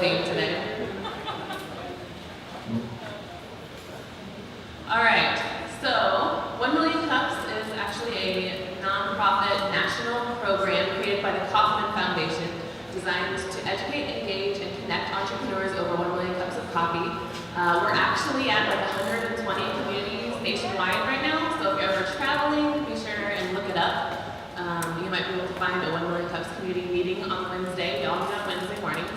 theme today. All right, so 1 Million Cups is actually a nonprofit national program created by the Kauffman Foundation designed to educate, engage, and connect entrepreneurs over 1 million cups of coffee. We're actually at like 120 communities nationwide right now, so if you're ever traveling, be sure and look it up. You might be able to find a 1 Million Cups community meeting on Wednesday. We all meet on Wednesday mornings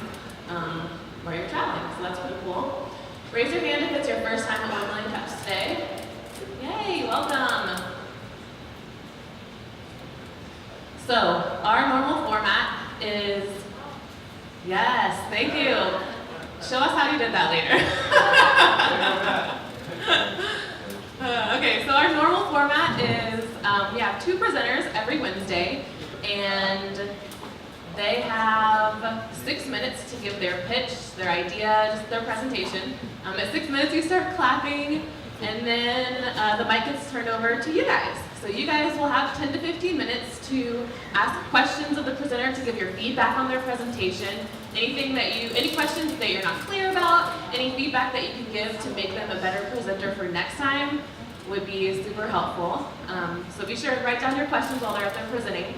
while you're traveling, so that's pretty cool. Raise your hand if it's your first time at 1 Million Cups today. Yay, welcome. So, our normal format is, yes, thank you. Show us how you did that later. Okay, so our normal format is we have 2 presenters every Wednesday, and they have 6 minutes to give their pitch, their idea, just their presentation. At 6 minutes, you start clapping, and then the mic gets turned over to you guys. So you guys will have 10 to 15 minutes to ask questions of the presenter to give your feedback on their presentation. Any questions that you're not clear about, any feedback that you can give to make them a better presenter for next time would be super helpful. So be sure to write down your questions while they're up there presenting.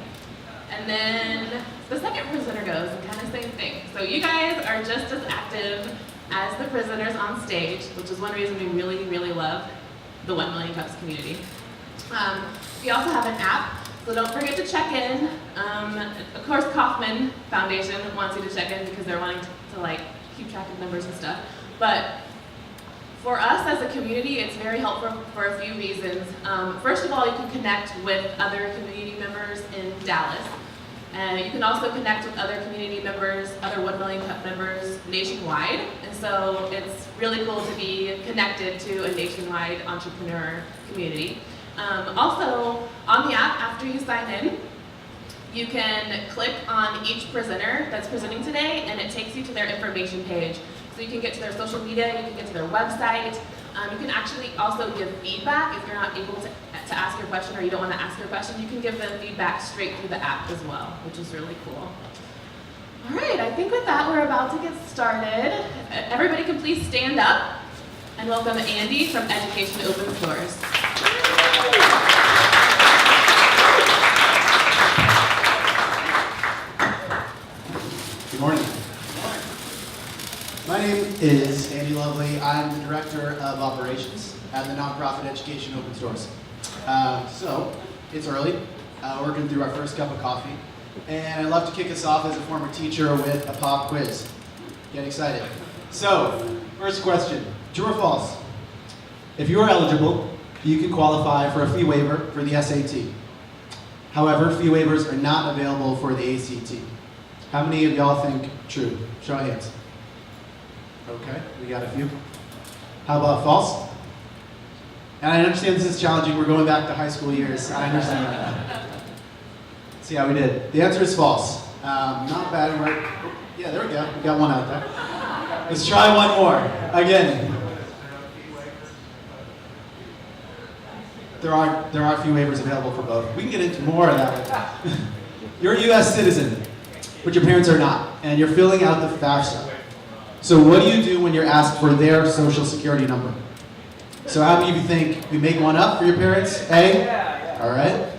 And then the second presenter goes, and kind of same thing. So you guys are just as active as the presenters on stage, which is one reason we really, really love the 1 Million Cups community. We also have an app, so don't forget to check in. Of course, Kauffman Foundation wants you to check in because they're wanting to like keep track of numbers and stuff. But for us as a community, it's very helpful for a few reasons. First of all, you can connect with other community members in Dallas. And you can also connect with other community members, other 1 Million Cup members nationwide. And so it's really cool to be connected to a nationwide entrepreneur community. Also, on the app, after you sign in, you can click on each presenter that's presenting today, and it takes you to their information page. So you can get to their social media, you can get to their website. You can actually also give feedback if you're not able to ask your question or you don't want to ask your question. You can give them feedback straight through the app as well, which is really cool. All right, I think with that, we're about to get started. Everybody can please stand up and welcome Andy from Education Open Source. Good morning. My name is Andy Lovely. I'm the Director of Operations at the nonprofit Education Open Source. So, it's early. We're going through our first cup of coffee. And I'd love to kick us off as a former teacher with a pop quiz. Get excited. So, first question. True or false? If you are eligible, you can qualify for a fee waiver for the SAT. However, fee waivers are not available for the ACT. How many of y'all think true? Show of hands. Okay, we got a few. How about false? And I understand this is challenging. We're going back to high school years. I understand that. See how we did. The answer is false. Not bad. Yeah, there we go. We got one out there. Let's try one more. Again. There are fee waivers available for both. We can get into more of that later. You're a U.S. citizen, but your parents are not, and you're filling out the FAFSA. So what do you do when you're asked for their social security number? So how many of you think you make one up for your parents? A? All right.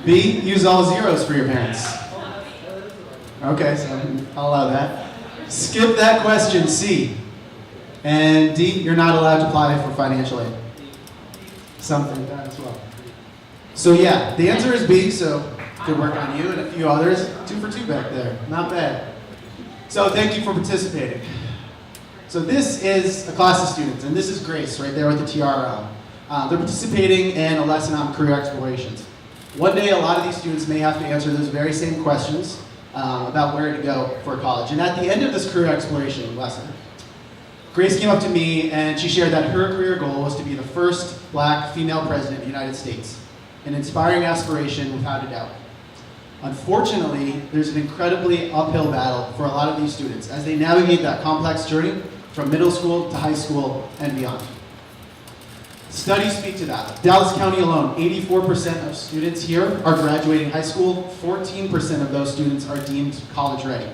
B, use all zeros for your parents. Okay, so I'll allow that. Skip that question, C. And D, you're not allowed to apply for financial aid. Something like that as well. So yeah, the answer is B, so good work on you and a few others. 2 for 2 back there, not bad. So thank you for participating. So this is a class of students, and this is Grace right there with the tiara on. They're participating in a lesson on career explorations. One day, a lot of these students may have to answer those very same questions about where to go for college. And at the end of this career exploration lesson, Grace came up to me and she shared that her career goal was to be the first black female president of the United States, an inspiring aspiration without a doubt. Unfortunately, there's an incredibly uphill battle for a lot of these students as they navigate that complex journey from middle school to high school and beyond. Studies speak to that. Dallas County alone, 84% of students here are graduating high school. 14% of those students are deemed college ready.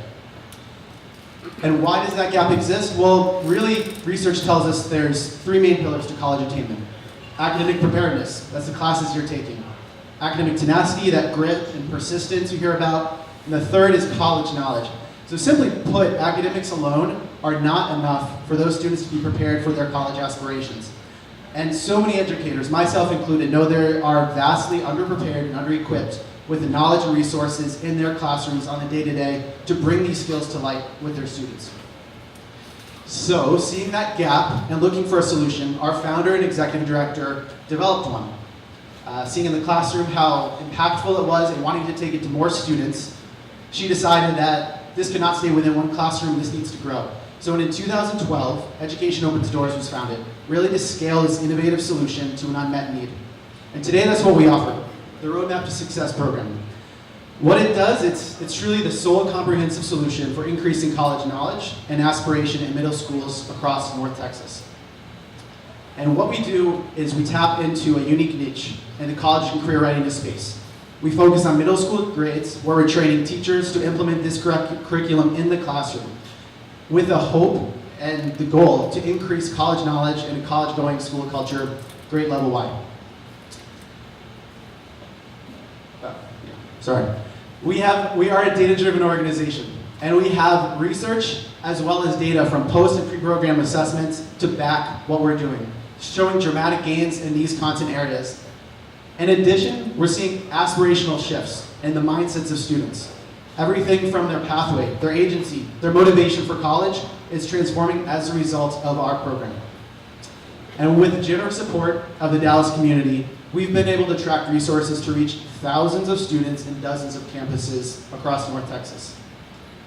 And why does that gap exist? Well, really, research tells us there's three main pillars to college attainment. Academic preparedness, that's the classes you're taking. Academic tenacity, that grit and persistence you hear about. And the third is college knowledge. So simply put, academics alone are not enough for those students to be prepared for their college aspirations. And so many educators, myself included, know they are vastly underprepared and under-equipped with the knowledge and resources in their classrooms on a day-to-day to bring these skills to light with their students. So, seeing that gap and looking for a solution, our founder and executive director developed one. Seeing in the classroom how impactful it was and wanting to take it to more students, she decided that this could not stay within one classroom, this needs to grow. So in 2012, Education Opens Doors was founded, really to scale this innovative solution to an unmet need. And today that's what we offer, the Roadmap to Success program. What it does, it's truly the sole and comprehensive solution for increasing college knowledge and aspiration in middle schools across North Texas. And what we do is we tap into a unique niche in the college and career readiness space. We focus on middle school grades where we're training teachers to implement this curriculum in the classroom with a hope and the goal to increase college knowledge and a college-going school culture grade level wide. We are a data-driven organization, and we have research as well as data from post and pre-program assessments to back what we're doing, showing dramatic gains in these content areas. In addition, we're seeing aspirational shifts in the mindsets of students. Everything from their pathway, their agency, their motivation for college is transforming as a result of our program. And with the generous support of the Dallas community, we've been able to attract resources to reach thousands of students in dozens of campuses across North Texas.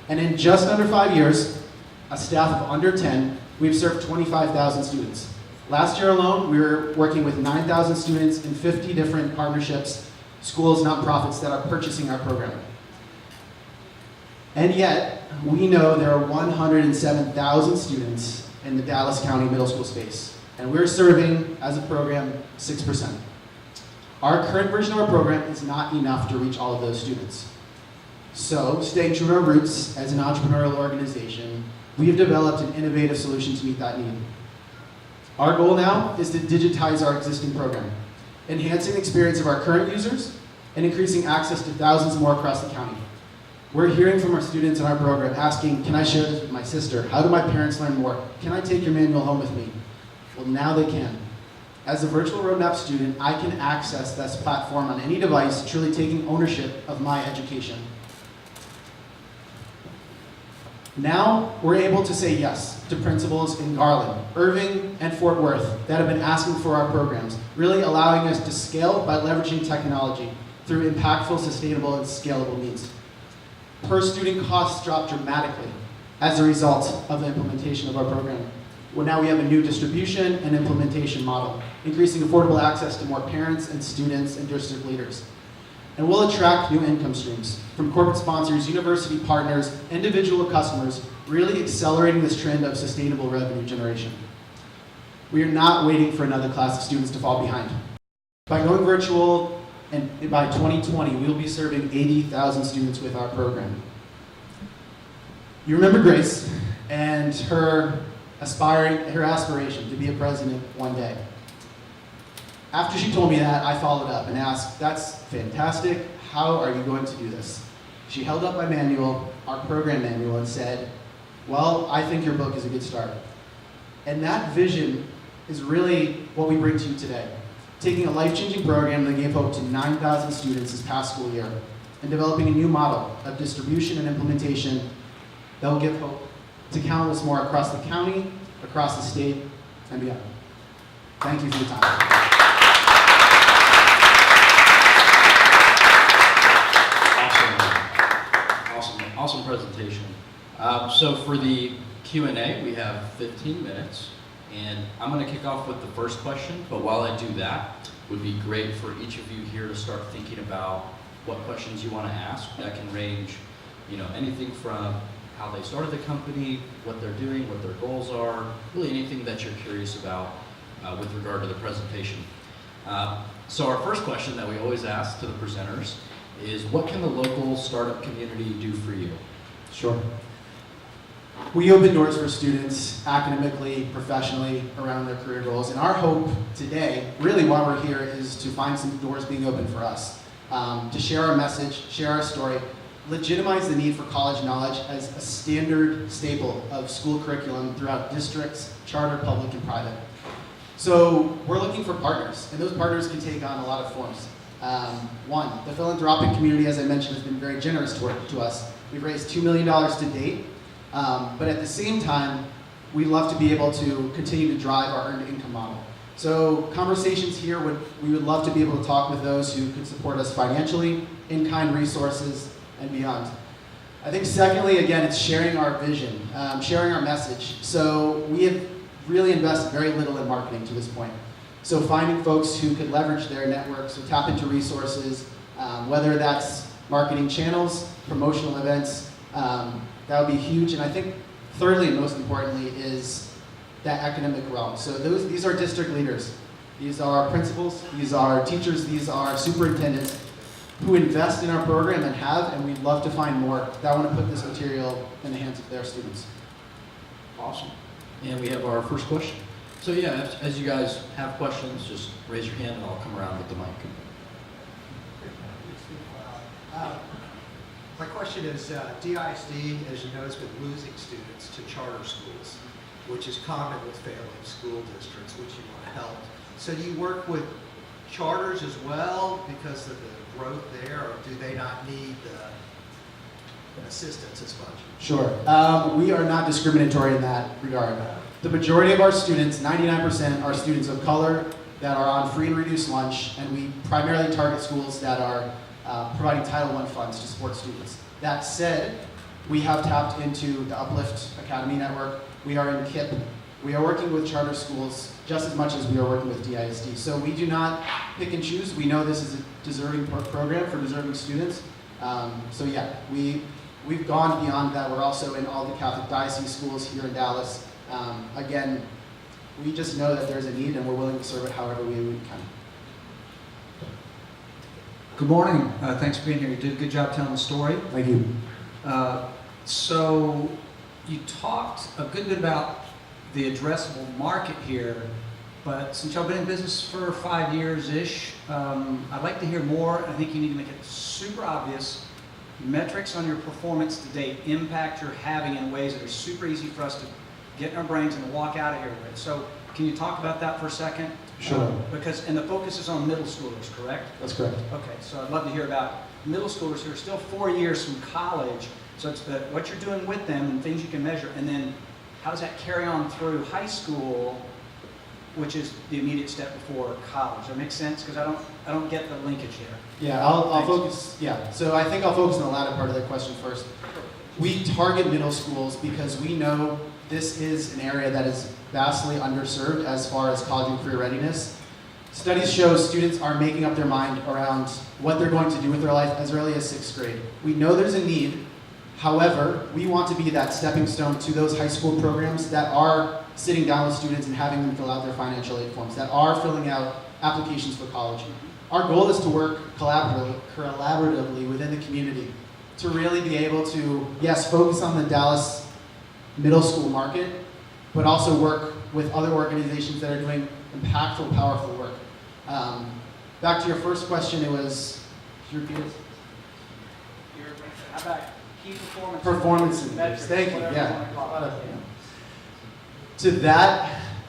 And in just under 5 years, a staff of under 10, we've served 25,000 students. Last year alone, we were working with 9,000 students in 50 different partnerships, schools, nonprofits that are purchasing our program. And yet, we know there are 107,000 students in the Dallas County middle school space, and we're serving, as a program, 6%. Our current version of our program is not enough to reach all of those students. So, staying true to our roots as an entrepreneurial organization, we have developed an innovative solution to meet that need. Our goal now is to digitize our existing program, enhancing the experience of our current users and increasing access to thousands more across the county. We're hearing from our students in our program asking, can I share this with my sister? How do my parents learn more? Can I take your manual home with me? Well, now they can. As a virtual roadmap student, I can access this platform on any device, truly taking ownership of my education. Now, we're able to say yes to principals in Garland, Irving, and Fort Worth that have been asking for our programs, really allowing us to scale by leveraging technology through impactful, sustainable, and scalable means. Per student costs drop dramatically as a result of the implementation of our program. Well, now we have a new distribution and implementation model, increasing affordable access to more parents and students and district leaders. And we'll attract new income streams from corporate sponsors, university partners, individual customers, really accelerating this trend of sustainable revenue generation. We are not waiting for another class of students to fall behind. By going virtual, and by 2020, we will be serving 80,000 students with our program. You remember Grace and her aspiration to be a president one day. After she told me that, I followed up and asked, that's fantastic, how are you going to do this? She held up my manual, our program manual, and said, well, I think your book is a good start. And that vision is really what we bring to you today. Taking a life-changing program that gave hope to 9,000 students this past school year, and developing a new model of distribution and implementation that will give hope to countless more across the county, across the state, and beyond. Thank you for your time. Awesome presentation. So for the Q&A, we have 15 minutes. And I'm going to kick off with the first question, but while I do that, it would be great for each of you here to start thinking about what questions you want to ask. That can range, anything from how they started the company, what they're doing, what their goals are, really anything that you're curious about with regard to the presentation. So our first question that we always ask to the presenters is, what can the local startup community do for you? Sure. We open doors for students academically, professionally, around their career goals. And our hope today, really why we're here, is to find some doors being opened for us. To share our message, share our story, legitimize the need for college knowledge as a standard staple of school curriculum throughout districts, charter, public, and private. So we're looking for partners, and those partners can take on a lot of forms. One, the philanthropic community, as I mentioned, has been very generous to us. We've raised $2 million to date, but at the same time, we love to be able to continue to drive our earned income model. So conversations here, we would love to be able to talk with those who could support us financially, in-kind resources, and beyond. I think secondly, again, it's sharing our vision, sharing our message. So we have really invested very little in marketing to this point. So finding folks who could leverage their networks, so tap into resources, whether that's marketing channels, promotional events, that would be huge. And I think thirdly, and most importantly, is that academic realm. So these are district leaders. These are principals, these are teachers, these are superintendents who invest in our program and we'd love to find more that want to put this material in the hands of their students. Awesome. And we have our first question. So yeah, as you guys have questions, just raise your hand and I'll come around with the mic. My question is, DISD, as you know, has been losing students to charter schools, which is common with failing school districts, which you want to help. So do you work with charters as well because of the growth there, or do they not need the assistance as much? Sure. We are not discriminatory in that regard. The majority of our students, 99%, are students of color that are on free and reduced lunch, and we primarily target schools that are providing Title I funds to support students. That said, we have tapped into the Uplift Academy Network. We are in KIPP. We are working with charter schools just as much as we are working with DISD. So we do not pick and choose. We know this is a deserving program for deserving students. So yeah, we've gone beyond that. We're also in all the Catholic diocese schools here in Dallas. Again, we just know that there's a need and we're willing to serve it however we can. Good morning. Thanks for being here. You did a good job telling the story. Thank you. So you talked a good bit about the addressable market here, but since y'all been in business for 5 years-ish, I'd like to hear more. I think you need to make it super obvious. Metrics on your performance to date, impact you're having in ways that are super easy for us to get in our brains and walk out of here with. So can you talk about that for a second? Sure. And the focus is on middle schoolers, correct? That's correct. Okay, so I'd love to hear about middle schoolers who are still 4 years from college. So it's what you're doing with them and things you can measure, and then how does that carry on through high school, which is the immediate step before college? That makes sense? Because I don't get the linkage there. Yeah, I'll focus. Yeah, so I think I'll focus on the latter part of the question first. We target middle schools because we know this is an area that is vastly underserved as far as college and career readiness. Studies show students are making up their mind around what they're going to do with their life as early as 6th grade. We know there's a need. However, we want to be that stepping stone to those high school programs that are sitting down with students and having them fill out their financial aid forms, that are filling out applications for college. Our goal is to work collaboratively within the community to really be able to, yes, focus on the Dallas middle school market, but also work with other organizations that are doing impactful, powerful work. Back to your first question, it was, could you repeat it? How about key performance? Performance indicators. Thank you. Yeah. To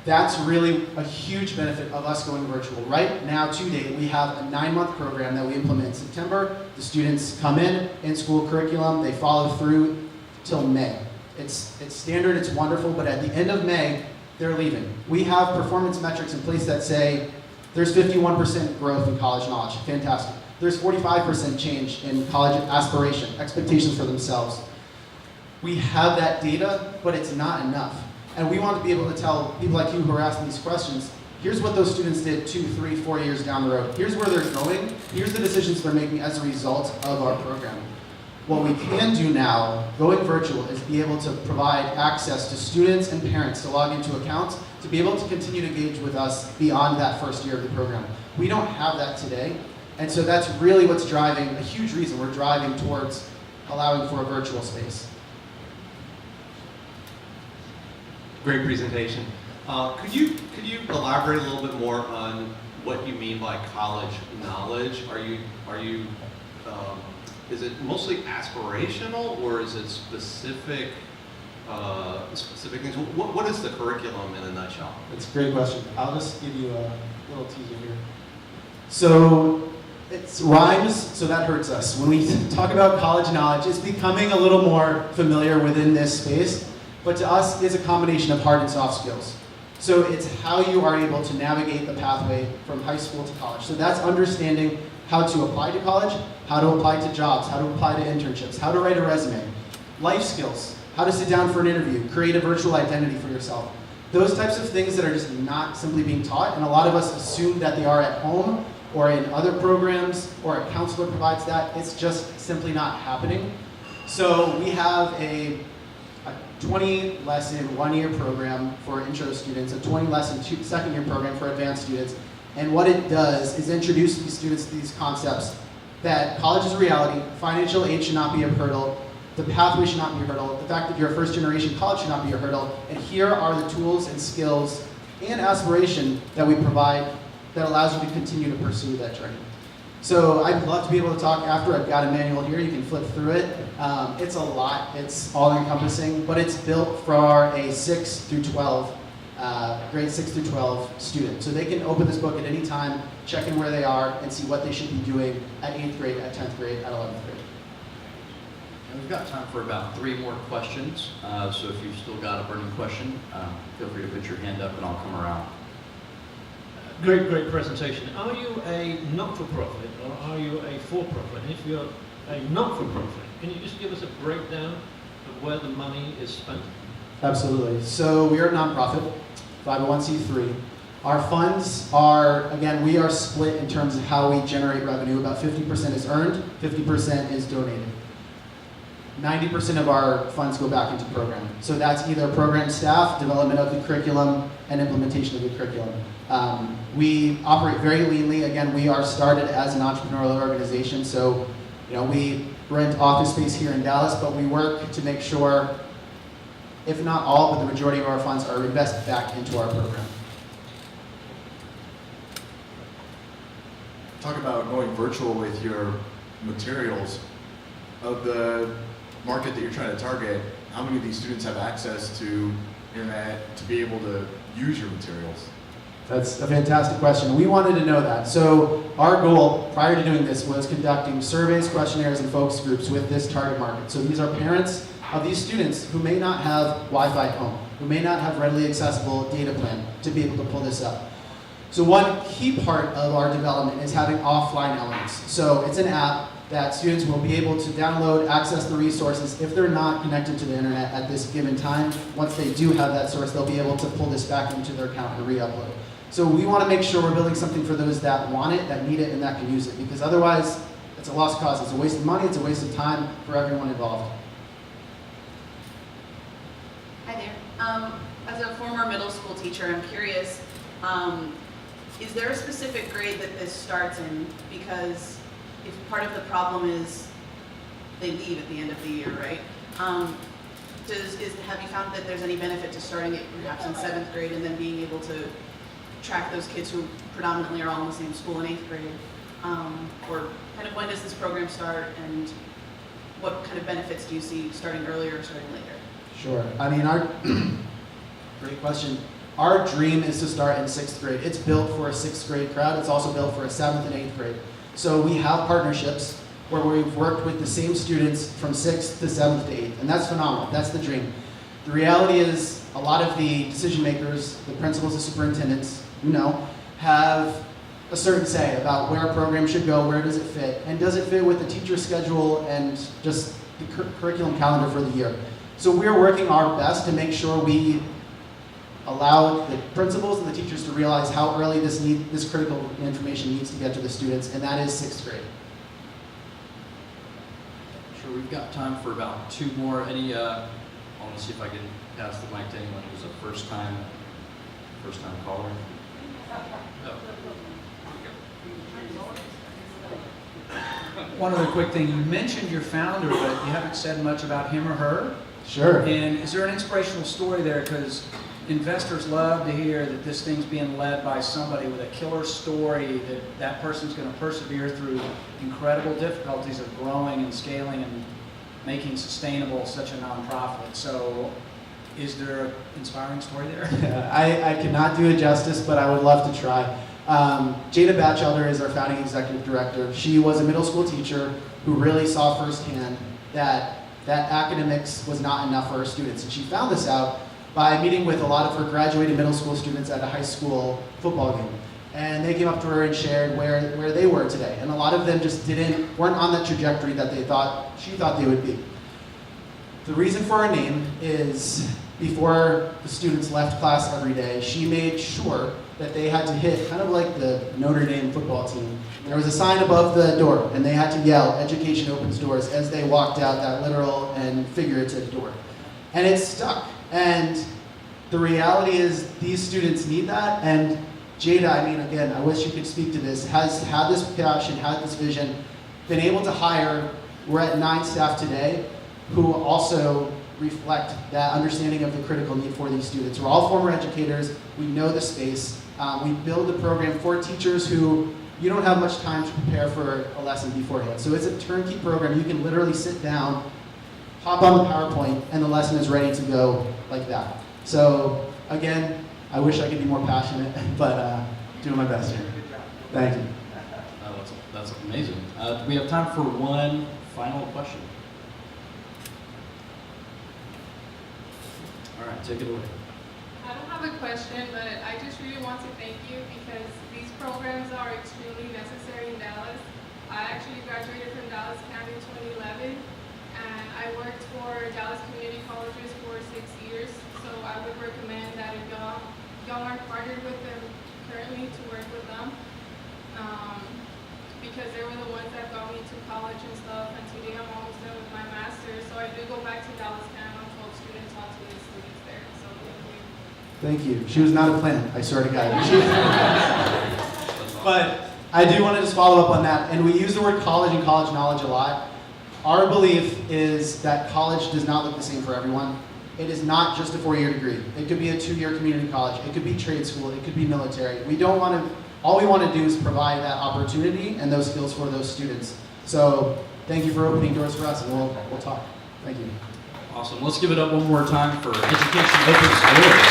that's really a huge benefit of us going virtual. Right now, to date, we have a 9-month program that we implement in September. The students come in school curriculum, they follow through till May. It's standard, it's wonderful, but at the end of May, they're leaving. We have performance metrics in place that say there's 51% growth in college knowledge. Fantastic. There's 45% change in college aspiration, expectations for themselves. We have that data, but it's not enough. And we want to be able to tell people like you who are asking these questions, here's what those students did 2, 3, 4 years down the road. Here's where they're going. Here's the decisions they're making as a result of our program. What we can do now, going virtual, is be able to provide access to students and parents to log into accounts to be able to continue to engage with us beyond that first year of the program. We don't have that today, and so that's really what's driving, a huge reason we're driving towards allowing for a virtual space. Great presentation. Could you elaborate a little bit more on what you mean by college knowledge? Is it mostly aspirational, or is it specific things? What is the curriculum in a nutshell? That's a great question. I'll just give you a little teaser here. So it's rhymes, so that hurts us. When we talk about college knowledge, it's becoming a little more familiar within this space, but to us, it's a combination of hard and soft skills. So it's how you are able to navigate the pathway from high school to college. So that's understanding how to apply to college, how to apply to jobs, how to apply to internships, how to write a resume, life skills, how to sit down for an interview, create a virtual identity for yourself. Those types of things that are just not simply being taught, and a lot of us assume that they are at home or in other programs, or a counselor provides that. It's just simply not happening. So we have a 20-lesson one-year program for intro students, a 20-lesson second-year program for advanced students. And what it does is introduce these students to these concepts that college is a reality, financial aid should not be a hurdle, the pathway should not be a hurdle, the fact that you're a first-generation college should not be a hurdle, and here are the tools and skills and aspiration that we provide that allows you to continue to pursue that journey. So I'd love to be able to talk after. I've got a manual here, you can flip through it. It's a lot, it's all-encompassing, but it's built for a 6 through 12 grade 6 through 12 student. So they can open this book at any time, check in where they are, and see what they should be doing at 8th grade, at 10th grade, at 11th grade. And we've got time for about 3 more questions. So if you've still got a burning question, feel free to put your hand up and I'll come around. Great presentation. Are you a not-for-profit or are you a for-profit? And if you're a not-for-profit, can you just give us a breakdown of where the money is spent? Absolutely. So we are a nonprofit, 501c3. Our funds are, again, we are split in terms of how we generate revenue. About 50% is earned, 50% is donated. 90% of our funds go back into program. So that's either program staff, development of the curriculum, and implementation of the curriculum. We operate very leanly. Again, we are started as an entrepreneurial organization, so we rent office space here in Dallas, but we work to make sure, if not all, but the majority of our funds are invested back into our program. Talk about going virtual with your materials. Of the market that you're trying to target, how many of these students have access to internet to be able to use your materials? That's a fantastic question. We wanted to know that. So our goal prior to doing this was conducting surveys, questionnaires, and focus groups with this target market. So these are parents of these students who may not have Wi-Fi at home, who may not have readily accessible data plan to be able to pull this up. So one key part of our development is having offline elements. So it's an app that students will be able to download, access the resources if they're not connected to the internet at this given time. Once they do have that source, they'll be able to pull this back into their account and re-upload. So we want to make sure we're building something for those that want it, that need it, and that can use it, because otherwise it's a lost cause. It's a waste of money, it's a waste of time for everyone involved. Hi there. As a former middle school teacher, I'm curious, is there a specific grade that this starts in? Because if part of the problem is they leave at the end of the year, right? Have you found that there's any benefit to starting it perhaps in 7th grade and then being able to track those kids who predominantly are all in the same school in 8th grade? Or kind of when does this program start, and what kind of benefits do you see starting earlier or starting later? Sure. I mean, great question. Our dream is to start in 6th grade. It's built for a 6th grade crowd. It's also built for a 7th and 8th grade. So we have partnerships where we've worked with the same students from 6th to 7th to 8th, and that's phenomenal. That's the dream. The reality is a lot of the decision makers, the principals, the superintendents, have a certain say about where a program should go, where does it fit, and does it fit with the teacher schedule and just the curriculum calendar for the year. So we're working our best to make sure we allow the principals and the teachers to realize how early this critical information needs to get to the students, and that is 6th grade. Sure, we've got time for about 2 more. I want to see if I can pass the mic to anyone who's a first-time caller. Oh. One other quick thing, you mentioned your founder, but you haven't said much about him or her. Sure. And is there an inspirational story there? Because investors love to hear that this thing's being led by somebody with a killer story, that that person's going to persevere through incredible difficulties of growing and scaling and making sustainable such a nonprofit. So is there an inspiring story there? I cannot do it justice, but I would love to try. Jada Batchelder is our founding executive director. She was a middle school teacher who really saw firsthand that academics was not enough for her students. And she found this out by meeting with a lot of her graduated middle school students at a high school football game. And they came up to her and shared where they were today. And a lot of them just weren't on that trajectory that she thought they would be. The reason for her name is before the students left class every day, she made sure that they had to hit, kind of like the Notre Dame football team. There was a sign above the door, and they had to yell, "Education opens doors," as they walked out that literal and figurative door. And it stuck. And the reality is these students need that. And Jada, I mean, again, I wish you could speak to this, has had this passion, had this vision, been able to hire, we're at 9 staff today, who also reflect that understanding of the critical need for these students. We're all former educators. We know the space. We build the program for teachers who you don't have much time to prepare for a lesson beforehand. So it's a turnkey program. You can literally sit down, hop on the PowerPoint, and the lesson is ready to go like that. So again, I wish I could be more passionate, but doing my best here. Thank you. That's amazing. Do we have time for one final question? All right, take it away. I don't have a question, but I just really want to thank you because these programs are extremely necessary in Dallas. I actually graduated from Dallas County in 2011, and I worked for Dallas Community Colleges for 6 years. So I would recommend that if y'all aren't partnered with them currently, to work with them, because they were the ones that got me to college and stuff. And today I'm almost done with my master's, so I do go back to Dallas County. I'm 12 students, all 2 students there. So thank you. Thank you. She was not a plant, I swear to God. But I do want to just follow up on that. And we use the word college and college knowledge a lot. Our belief is that college does not look the same for everyone. It is not just a 4-year degree. It could be a 2-year community college. It could be trade school. It could be military. All we want to do is provide that opportunity and those skills for those students. So thank you for opening doors for us, and we'll talk. Thank you. Awesome. Let's give it up one more time for Education Opens Doors.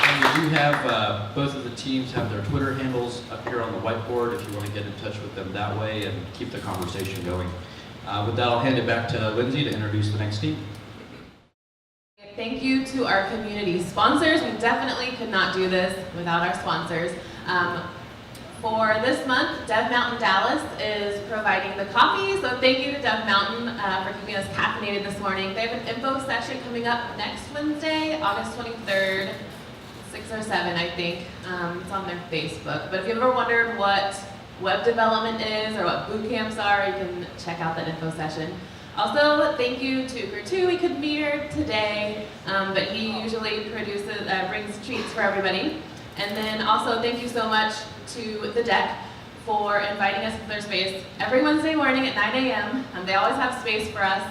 And we do have, both of the teams have their Twitter handles up here on the whiteboard if you want to get in touch with them that way and keep the conversation going. With that, I'll hand it back to Lindsay to introduce the next team. Thank you to our community sponsors. We definitely could not do this without our sponsors. For this month, Dev Mountain Dallas is providing the coffee, so thank you to Dev Mountain for keeping us caffeinated this morning. They have an info session coming up next Wednesday, August 23rd, 6 or 7, I think. It's on their Facebook. But if you ever wondered what web development is or what boot camps are, you can check out that info session. Also, thank you to Gertu. We couldn't be here today, but he usually brings treats for everybody. And then also, thank you so much to the deck for inviting us to their space every Wednesday morning at 9 a.m. They always have space for us.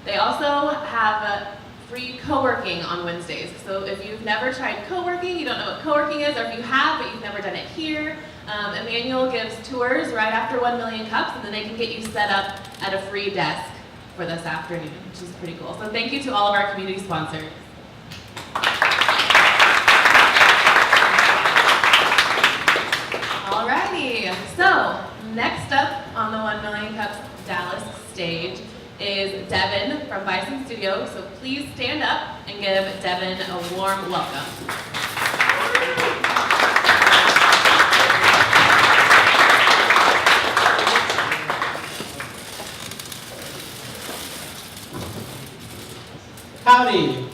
They also have free co-working on Wednesdays. So if you've never tried co-working, you don't know what co-working is, or if you have but you've never done it here, Emmanuel gives tours right after 1 Million Cups, and then they can get you set up at a free desk for this afternoon, which is pretty cool. So thank you to all of our community sponsors. Alrighty, so next up on the 1 Million Cups Dallas stage is Devin from Bison Studio. So please stand up and give Devin a warm welcome. Howdy.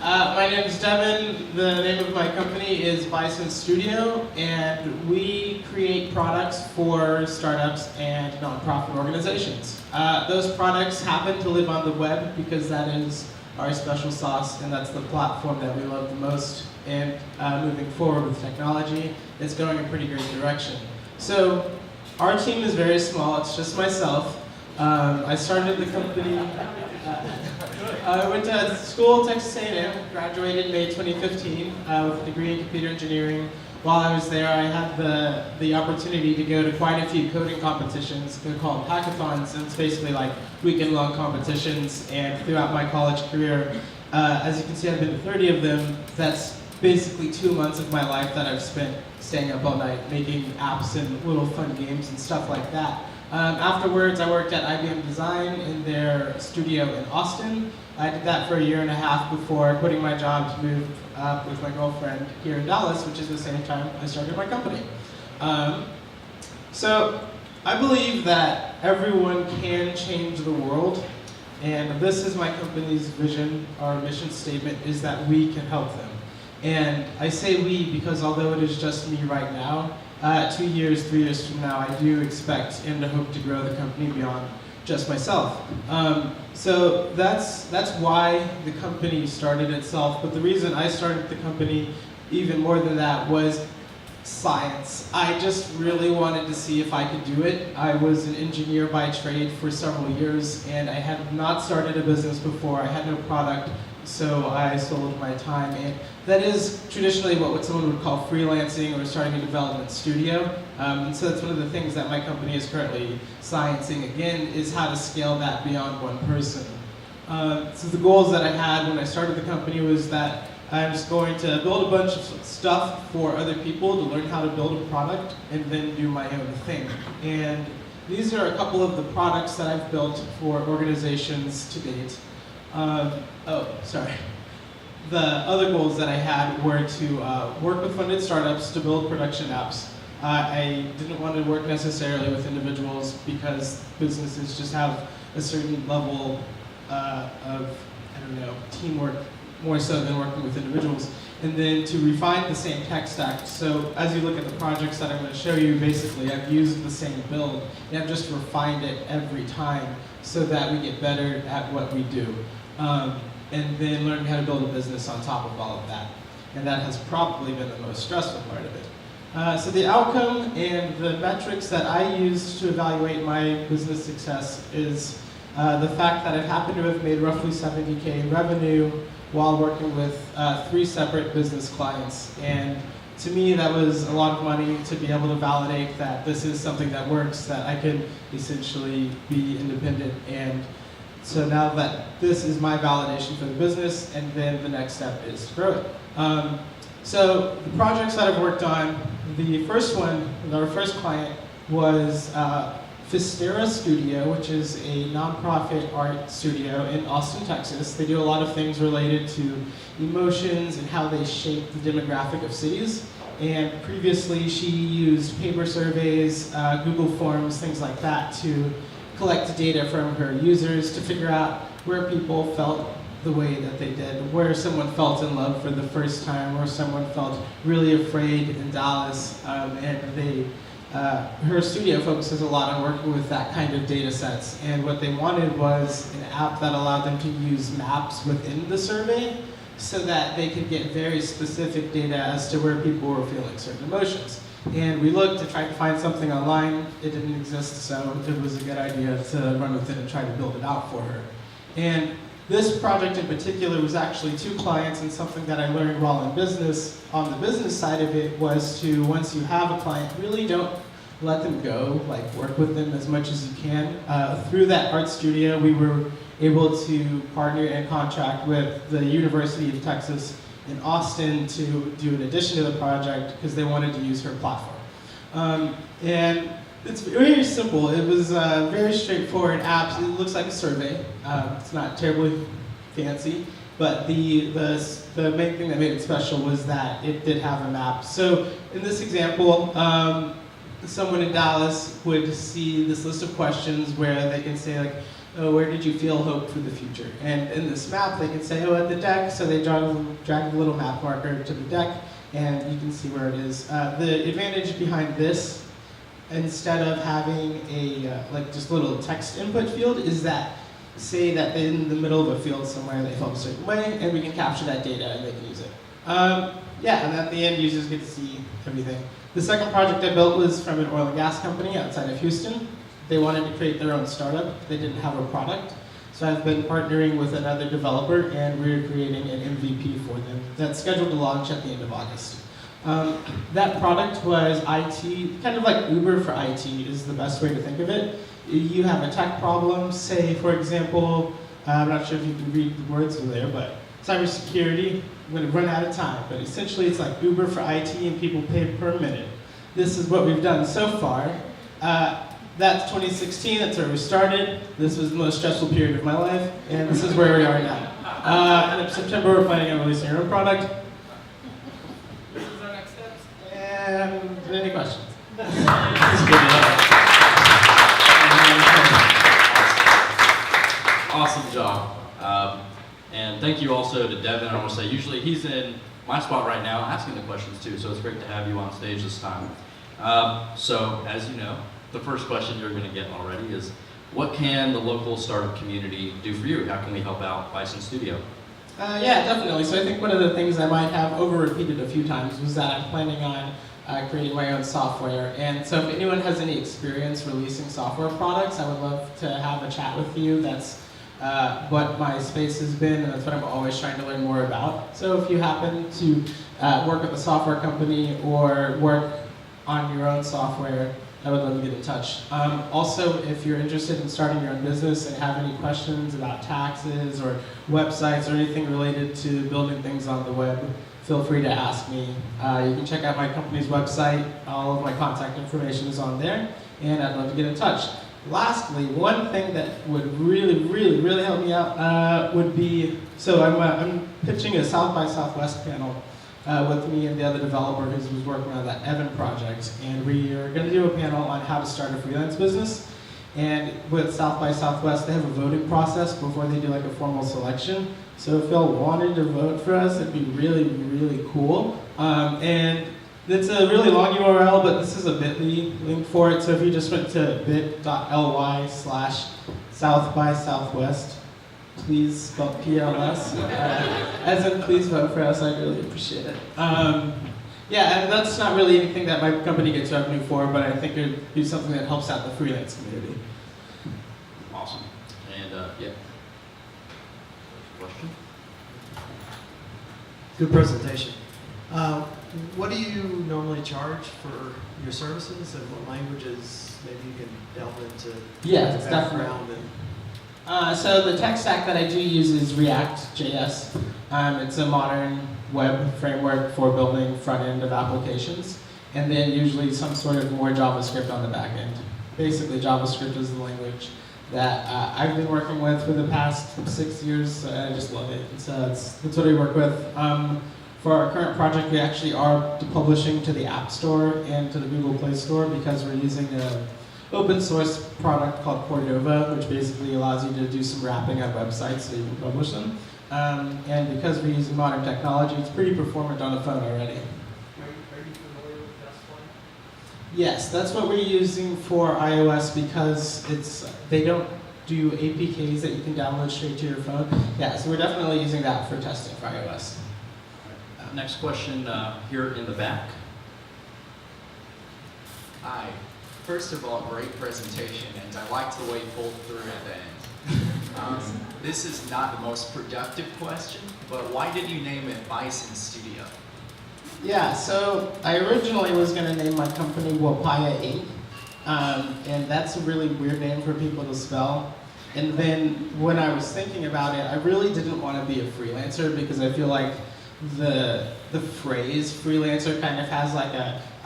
My name is Devin. The name of my company is Bison Studio, and we create products for startups and nonprofit organizations. Those products happen to live on the web because that is our special sauce, and that's the platform that we love the most. And moving forward with technology, it's going in a pretty great direction. So our team is very small. It's just myself. I started the company. I went to school, Texas A&M, graduated May 2015 with a degree in computer engineering. While I was there, I had the opportunity to go to quite a few coding competitions. They're called hackathons, and it's basically like weekend-long competitions. And throughout my college career, as you can see, I've been to 30 of them. That's basically 2 months of my life that I've spent staying up all night making apps and little fun games and stuff like that. Afterwards, I worked at IBM Design in their studio in Austin. I did that for 1.5 years before quitting my job to move up with my girlfriend here in Dallas, which is the same time I started my company. So I believe that everyone can change the world, and this is my company's vision. Our mission statement is that we can help them. And I say we because although it is just me right now, 2 years, 3 years from now, I do expect and hope to grow the company beyond just myself. So that's why the company started itself. But the reason I started the company, even more than that, was science. I just really wanted to see if I could do it. I was an engineer by trade for several years, and I had not started a business before. I had no product, so I sold my time. And that is traditionally what someone would call freelancing or starting a development studio. And so that's one of the things that my company is currently sciencing again, is how to scale that beyond one person. So the goals that I had when I started the company was that I'm just going to build a bunch of stuff for other people to learn how to build a product and then do my own thing. And these are a couple of the products that I've built for organizations to date. The other goals that I had were to work with funded startups to build production apps. I didn't want to work necessarily with individuals because businesses just have a certain level of, teamwork more so than working with individuals. And then to refine the same tech stack. So as you look at the projects that I'm going to show you, basically I've used the same build and I've just refined it every time so that we get better at what we do. And then learning how to build a business on top of all of that. And that has probably been the most stressful part of it. So the outcome and the metrics that I use to evaluate my business success is the fact that I've happened to have made roughly $70K revenue while working with 3 separate business clients. And to me, that was a lot of money to be able to validate that this is something that works, that I could essentially be independent. And so now that this is my validation for the business, and then the next step is to grow it. So the projects that I've worked on, the first one, our first client, was Fistera Studio, which is a nonprofit art studio in Austin, Texas. They do a lot of things related to emotions and how they shape the demographic of cities. And previously she used paper surveys, Google Forms, things like that to collect data from her users to figure out where people felt the way that they did, where someone felt in love for the first time, where someone felt really afraid in Dallas, and her studio focuses a lot on working with that kind of data sets. And what they wanted was an app that allowed them to use maps within the survey so that they could get very specific data as to where people were feeling certain emotions. And we looked to try to find something online. It didn't exist, so it was a good idea to run with it and try to build it out for her. And this project in particular was actually 2 clients, and something that I learned while in business, on the business side of it, was to, once you have a client, really don't let them go, like work with them as much as you can. Through that art studio, we were able to partner and contract with the University of Texas in Austin to do an addition to the project because they wanted to use her platform. And it's very simple. It was very straightforward apps. It looks like a survey. It's not terribly fancy, but the main thing that made it special was that it did have a map. So in this example, someone in Dallas would see this list of questions where they can say, like, oh, where did you feel hope for the future? And in this map, they can say, oh, at the deck. So they drag a little map marker to the deck, and you can see where it is. The advantage behind this, instead of having a like just little text input field, is that say that in the middle of a field somewhere they felt a certain way, and we can capture that data and they can use it. Yeah, and at the end, users get to see everything. The second project I built was from an oil and gas company outside of Houston. They wanted to create their own startup. They didn't have a product. So I've been partnering with another developer, and we're creating an MVP for them that's scheduled to launch at the end of August. That product was IT, kind of like Uber for IT is the best way to think of it. You have a tech problem, say for example, I'm not sure if you can read the words over there, but cybersecurity, I'm going to run out of time, but essentially it's like Uber for IT and people pay per minute. This is what we've done so far. That's 2016, that's where we started. This was the most stressful period of my life, and this is where we are now. And in September, we're planning on releasing our own product. This is our next steps. And any questions? Awesome job. And thank you also to Devin. I want to say, usually he's in my spot right now asking the questions too, so it's great to have you on stage this time. So, as you know, the first question you're going to get already is, what can the local startup community do for you? How can we help out Bison Studio? Yeah, definitely. So I think one of the things I might have over-repeated a few times was that I'm planning on creating my own software. And so if anyone has any experience releasing software products, I would love to have a chat with you. That's what my space has been, and that's what I'm always trying to learn more about. So if you happen to work with a software company or work on your own software, I would love to get in touch. Also, if you're interested in starting your own business and have any questions about taxes or websites or anything related to building things on the web, feel free to ask me. You can check out my company's website. All of my contact information is on there, and I'd love to get in touch. Lastly, one thing that would really help me out would be, so I'm pitching a South by Southwest panel with me and the other developer who was working on that Evan project, and we are going to do a panel on how to start a freelance business. And with South by Southwest, they have a voting process before they do like a formal selection. So if y'all wanted to vote for us, it'd be really cool. And it's a really long URL, but this is a bit.ly link for it. So if you just went to bit.ly/South by Southwest, please spell PLS, as in please vote for us, I'd really appreciate it. Yeah, and that's not really anything that my company gets revenue for, but I think it would be something that helps out the freelance community. Awesome. And yeah. Question? Good presentation. What do you normally charge for your services, and what languages maybe you can delve into Yeah, the background? So the tech stack that I do use is React.js. It's a modern web framework for building front end of applications, and then usually some sort of more JavaScript on the back end. Basically, JavaScript is the language that I've been working with for the past 6 years. I just love it. So that's what I work with. For our current project, we actually are publishing to the App Store and to the Google Play Store because we're using an open source product called Cordova, which basically allows you to do some wrapping on websites so you can publish them. And because we're using modern technology, it's pretty performant on the phone already. Are you familiar with Dustpoint? Yes, that's what we're using for iOS because they don't do APKs that you can download straight to your phone. Yeah, so we're definitely using that for testing for iOS. Next question here in the back. Hi. First of all, great presentation, and I liked the way you pulled through at the end. This is not the most productive question, but why did you name it Bison Studio? Yeah, so I originally was going to name my company Wapaya Inc., and that's a really weird name for people to spell. And then when I was thinking about it, I really didn't want to be a freelancer because I feel like the phrase freelancer kind of has like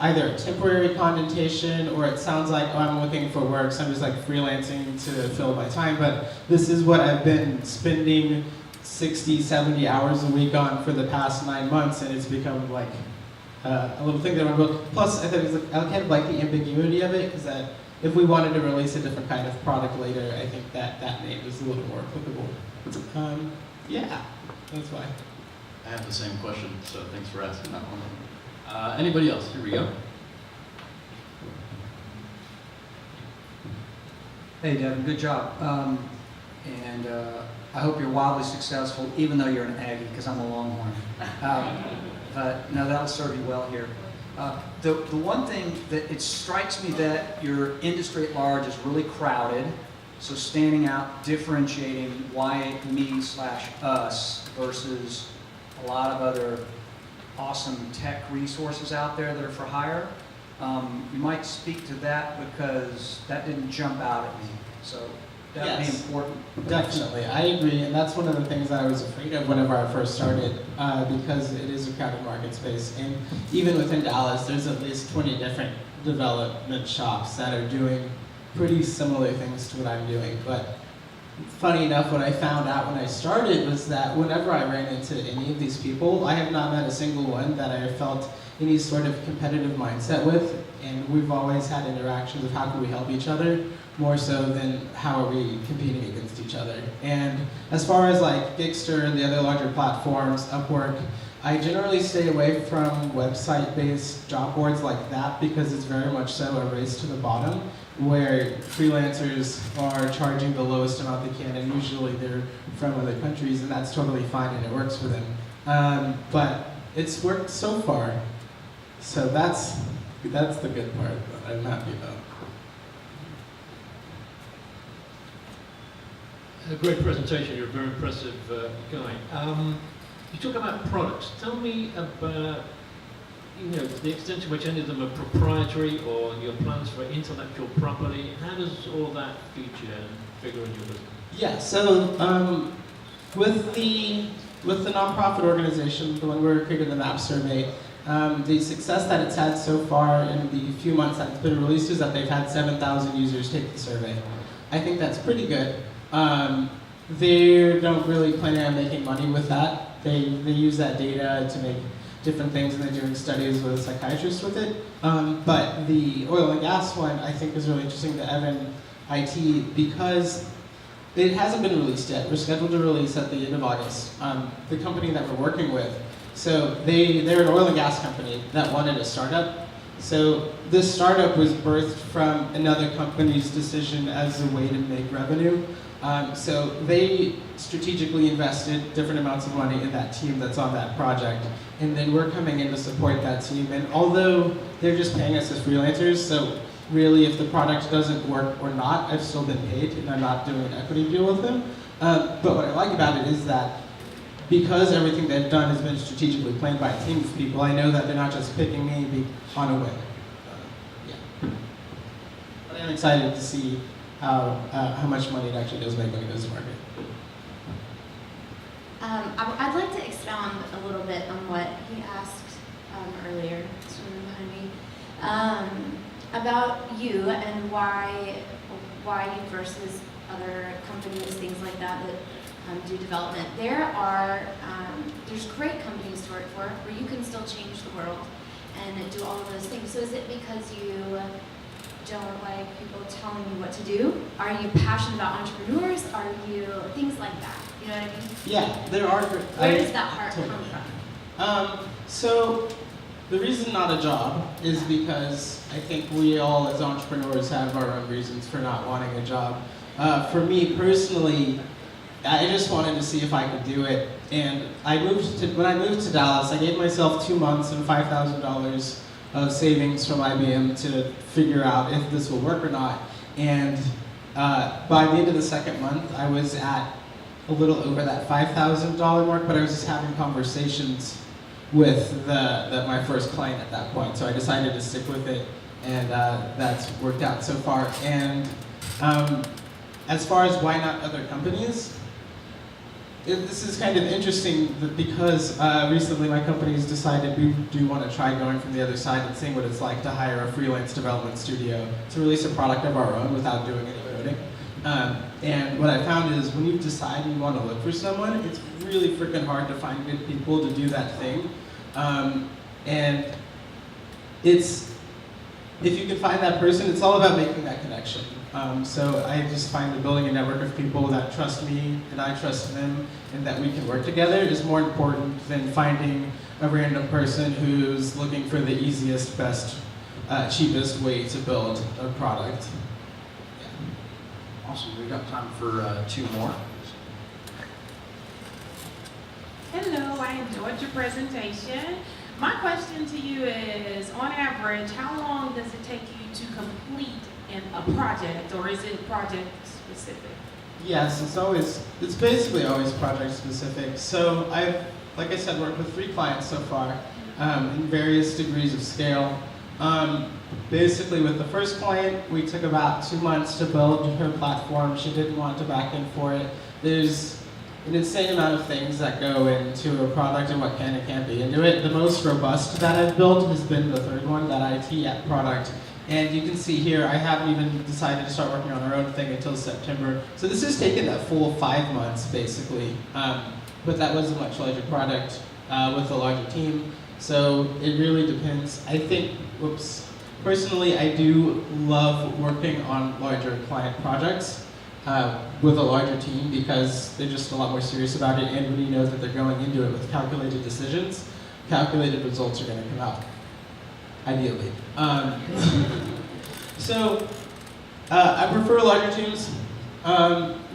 either a temporary connotation or it sounds like, oh, I'm looking for work, so I'm just like freelancing to fill my time. But this is what I've been spending 60, 70 hours a week on for the past 9 months, and it's become like a little thing that I'm about. Plus, I kind of like the ambiguity of it, because that if we wanted to release a different kind of product later, I think that name is a little more applicable. Yeah, that's why. I have the same question, so thanks for asking that one. Anybody else? Here we go. Hey, Devin, good job. And I hope you're wildly successful, even though you're an Aggie, because I'm a Longhorn. But no, that'll serve you well here. The one thing that it strikes me that your industry at large is really crowded, So standing out, differentiating why me/us versus a lot of other awesome tech resources out there that are for hire. You might speak to that because that didn't jump out at me. So that would be Yes. important. Definitely, I agree, and that's one of the things that I was afraid of whenever I first started, because it is a crowded market space, and even within Dallas, there's at least 20 different development shops that are doing pretty similar things to what I'm doing. But funny enough, what I found out when I started was that whenever I ran into any of these people, I have not met a single one that I have felt any sort of competitive mindset with, and we've always had interactions of how can we help each other, more so than how are we competing against each other. And as far as like Gigster and the other larger platforms, Upwork, I generally stay away from website-based job boards like that because it's very much so a race to the bottom, where freelancers are charging the lowest amount they can, and usually they're from other countries, and that's totally fine and it works for them. But it's worked so far, so that's the good part that I'm happy about. A great presentation. You're a very impressive guy. You talk about products. Tell me about, the extent to which any of them are proprietary or your plans for intellectual property. How does all that feature and figure in your business? Yeah, so with the nonprofit organization, the one where we created the MAP survey, the success that it's had so far in the few months that it's been released is that they've had 7,000 users take the survey. I think that's pretty good. They don't really plan on making money with that. They use that data to make different things, and they're doing studies with psychiatrists with it. But the oil and gas one, I think, is really interesting to Evan IT because it hasn't been released yet. We're scheduled to release at the end of August. The company that we're working with, so they're an oil and gas company that wanted a startup. So this startup was birthed from another company's decision as a way to make revenue. So they strategically invested different amounts of money in that team that's on that project. And then we're coming in to support that team. And although they're just paying us as freelancers, so really if the product doesn't work or not, I've still been paid and I'm not doing an equity deal with them. But what I like about it is that because everything they've done has been strategically planned by a team of people, I know that they're not just picking me on a whim. Yeah. But I'm excited to see how much money it actually does make when it goes to market. I'd like to expound a little bit on what he asked earlier, swimming behind me, about you and why you versus other companies, things like that do development. There's great companies to work for where you can still change the world and do all of those things. So is it because you don't like people telling you what to do? Are you passionate about entrepreneurs? Are you things like that? You know what I mean? Yeah, there are. Where does that heart come from? So the reason not a job is because I think we all as entrepreneurs have our own reasons for not wanting a job. For me personally, I just wanted to see if I could do it. And when I moved to Dallas, I gave myself 2 months and $5,000 of savings from IBM to figure out if this will work or not. And by the end of the second month, I was at a little over that $5,000 mark, but I was just having conversations with my first client at that point. So I decided to stick with it, and that's worked out so far. And as far as why not other companies, this is kind of interesting because recently my company has decided we do want to try going from the other side and seeing what it's like to hire a freelance development studio to release a product of our own without doing any coding. And what I found is when you decide you want to look for someone, it's really freaking hard to find good people to do that thing. And if you can find that person, it's all about making that connection. So I just find that building a network of people that trust me and I trust them and that we can work together is more important than finding a random person who's looking for the easiest, best, cheapest way to build a product. Yeah. Awesome, we've got time for 2 more. Hello, I enjoyed your presentation. My question to you is, on average, how long does it take you to complete a project, or is it project specific? Yes, it's basically always project specific. So I've, like I said, worked with 3 clients so far in various degrees of scale. Basically with the first client, we took about 2 months to build her platform. She didn't want a backend for it. There's an insane amount of things that go into a product and what can and can't be into it. The most robust that I've built has been the third one, that IT app product. And you can see here, I haven't even decided to start working on our own thing until September. So this has taken a full 5 months, basically. But that was a much larger product with a larger team. So it really depends. I think, personally, I do love working on larger client projects with a larger team because they're just a lot more serious about it, and when you know that they're going into it with calculated decisions, calculated results are going to come out, ideally. So I prefer larger teams.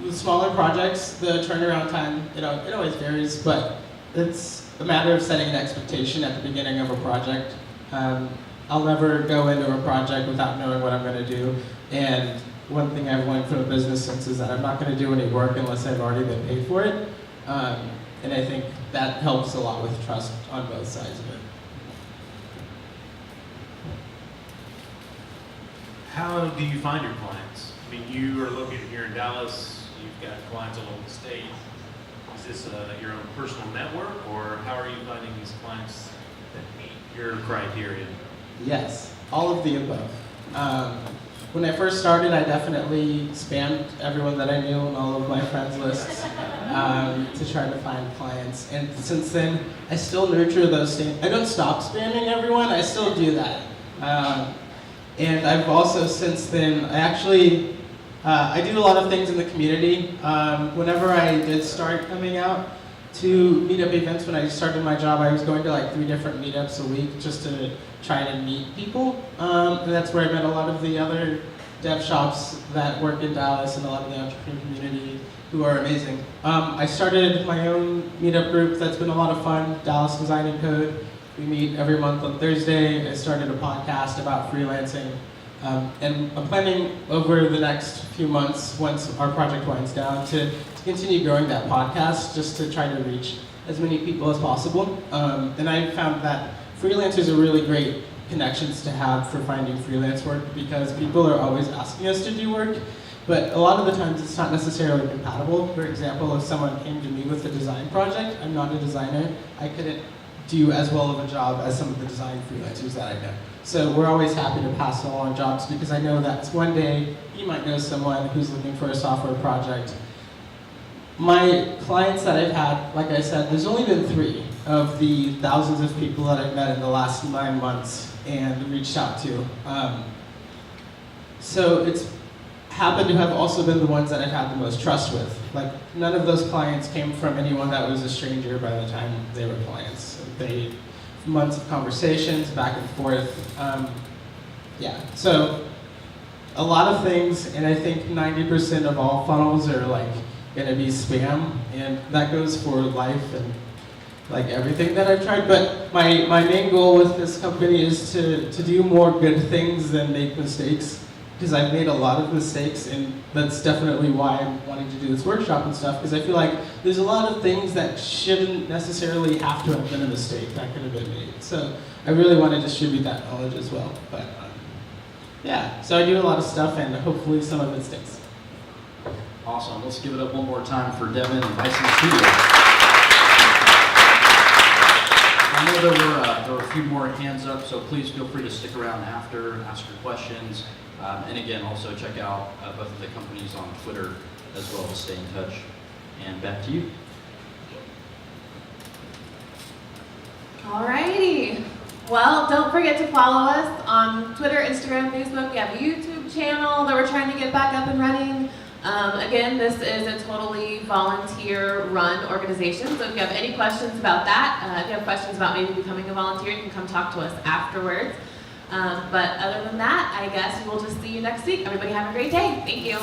With smaller projects, the turnaround time, it always varies, but it's a matter of setting an expectation at the beginning of a project. I'll never go into a project without knowing what I'm going to do, and one thing I've learned from a business sense is that I'm not going to do any work unless I've already been paid for it, and I think that helps a lot with trust on both sides of it. How do you find your clients? I mean, you are located here in Dallas, you've got clients all over the state. Is this your own personal network, or how are you finding these clients that meet your criteria? Yes, all of the above. When I first started, I definitely spammed everyone that I knew on all of my friends lists to try to find clients. And since then, I still nurture those things. I don't stop spamming everyone, I still do that. And I've also, since then, I do a lot of things in the community. Whenever I did start coming out to meetup events, when I started my job, I was going to like 3 different meetups a week just to try to meet people. And that's where I met a lot of the other dev shops that work in Dallas and a lot of the entrepreneur community who are amazing. I started my own meetup group that's been a lot of fun, Dallas Design and Code. We meet every month on Thursday. I started a podcast about freelancing. And I'm planning over the next few months, once our project winds down, to continue growing that podcast just to try to reach as many people as possible. And I found that freelancers are really great connections to have for finding freelance work because people are always asking us to do work, but a lot of the times it's not necessarily compatible. For example, if someone came to me with a design project, I'm not a designer, I couldn't do as well of a job as some of the design freelancers that I know. So we're always happy to pass along jobs because I know that one day you might know someone who's looking for a software project. My clients that I've had, like I said, there's only been 3 of the thousands of people that I've met in the last 9 months and reached out to. So it's happened to have also been the ones that I've had the most trust with. Like, none of those clients came from anyone that was a stranger by the time they were clients. Months of conversations, back and forth. So a lot of things, and I think 90% of all funnels are like gonna be spam, and that goes for life and like everything that I've tried. But my main goal with this company is to do more good things than make mistakes, because I've made a lot of mistakes, and that's definitely why I'm wanting to do this workshop and stuff, because I feel like there's a lot of things that shouldn't necessarily have to have been a mistake that could have been made. So I really want to distribute that knowledge as well. But so I do a lot of stuff, and hopefully some of it sticks. Awesome. Let's give it up one more time for Devin and Bison Studio. I know there were a few more hands up, so please feel free to stick around after, ask your questions. And again, also check out both of the companies on Twitter as well to stay in touch. And back to you. Alrighty. Well, don't forget to follow us on Twitter, Instagram, Facebook. We have a YouTube channel that we're trying to get back up and running. Again, this is a totally volunteer-run organization, so if you have any questions about that, if you have questions about maybe becoming a volunteer, you can come talk to us afterwards. But other than that, I guess we'll just see you next week. Everybody have a great day. Thank you.